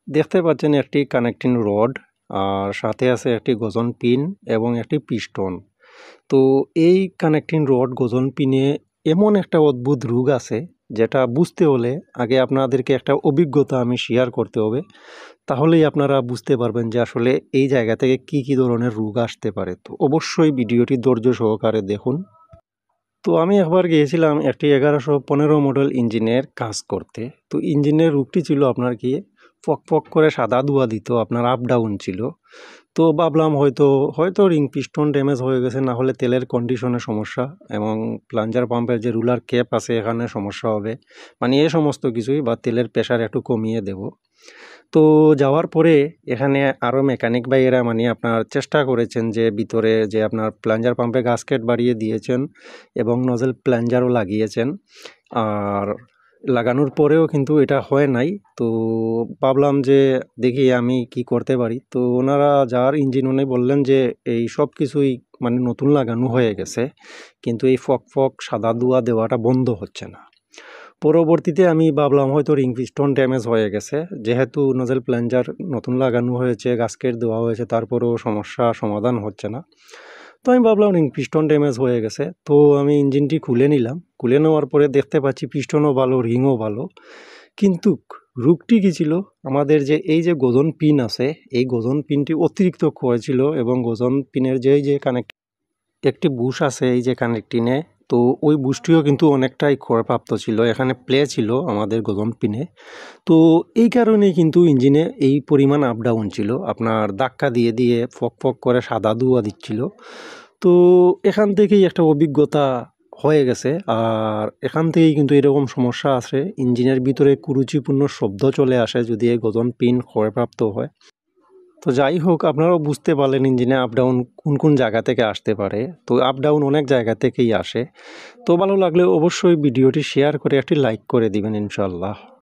দেখতে পাচ্ছেন একটি কানেক্টিং রড আর সাথে আছে একটি গজন পিন এবং একটি পিস্টন। তো এই কানেক্টিং রড গজন পিনে এমন একটা অদ্ভুত রোগ আছে যেটা বুঝতে হলে আগে আপনাদেরকে একটা অভিজ্ঞতা আমি শেয়ার করতে হবে, তাহলেই আপনারা বুঝতে পারবেন যে আসলে এই জায়গা থেকে কি ধরনের রোগ আসতে পারে। তো অবশ্যই ভিডিওটি ধৈর্য সহকারে দেখুন। তো আমি একবার গিয়েছিলাম একটি 1115 মডেল ইঞ্জিনের কাজ করতে। তো ইঞ্জিনের রোগটি ছিল আপনার কি ফক করে সাদা ধোঁয়া দিত, আপনার আপ ডাউন ছিল। তো ভাবলাম হয়তো রিং পিস্টন ড্যামেজ হয়ে গেছে, না হলে তেলের কন্ডিশনের সমস্যা এবং প্লাঞ্জার পাম্পের যে রুলার ক্যাপ আছে এখানে সমস্যা হবে, মানে এই সমস্ত কিছুই, বা তেলের প্রেশার একটু কমিয়ে দেব। তো যাওয়ার পরে এখানে আরও মেকানিক ভাইয়েরা মানে আপনার চেষ্টা করেছেন যে ভিতরে যে আপনার প্লাঞ্জার পাম্পে গাস্কেট বাড়িয়ে দিয়েছেন এবং নজেল প্লাঞ্জারও লাগিয়েছেন। আর লাগানোর পরেও কিন্তু এটা হয় নাই। তো ভাবলাম যে দেখি আমি কি করতে পারি। তো ওনারা যার ইঞ্জিন উনি বললেন যে এই সব কিছুই মানে নতুন লাগানো হয়ে গেছে, কিন্তু এই ফক সাদা ধোঁয়া দেওয়াটা বন্ধ হচ্ছে না। পরবর্তীতে আমি ভাবলাম হয়তো রিং পিস্টন ড্যামেজ হয়ে গেছে, যেহেতু নজেল প্লাঞ্জার নতুন লাগানো হয়েছে, গাস্কেট দেওয়া হয়েছে, তারপরেও সমস্যা সমাধান হচ্ছে না। তো আমি ভাবলাম রিং পিস্টন ড্যামেজ হয়ে গেছে। তো আমি ইঞ্জিনটি খুলে নিলাম। খুলে নেওয়ার পরে দেখতে পাচ্ছি পিস্টনও ভালো, রিংও ভালো, কিন্তু রোগটি কী ছিল, আমাদের যে এই যে গজন পিন আছে, এই গজন পিনটি অতিরিক্ত ক্ষয় ছিল এবং গজন পিনের যে কানেক্ট একটি বুশ আছে এই যে কানেক্টিনে, তো ওই বুশটিও কিন্তু অনেকটাই ক্ষয়প্রাপ্ত ছিল। এখানে প্লে ছিল আমাদের গজন পিনে। তো এই কারণেই কিন্তু ইঞ্জিনে এই পরিমাণ আপ ডাউন ছিল, আপনার ধাক্কা দিয়ে ফক করে সাদা ধোঁয়া দিচ্ছিল। তো এখান থেকেই একটা অভিজ্ঞতা হয়ে গেছে। আর এখান থেকেই কিন্তু এরকম সমস্যা আছে, ইঞ্জিনের ভিতরে কুরুচিপূর্ণ শব্দ চলে আসে যদি এই গজন পিন ক্ষয়প্রাপ্ত হয়। তো যাই হোক, আপনারাও বুঝতে পারলেন ইঞ্জিনে আপ ডাউন কোন জায়গা থেকে আসতে পারে। তো আপ ডাউন অনেক জায়গা থেকেই আসে। তো ভালো লাগলে অবশ্যই ভিডিওটি শেয়ার করে একটি লাইক করে দিবেন ইনশাল্লাহ।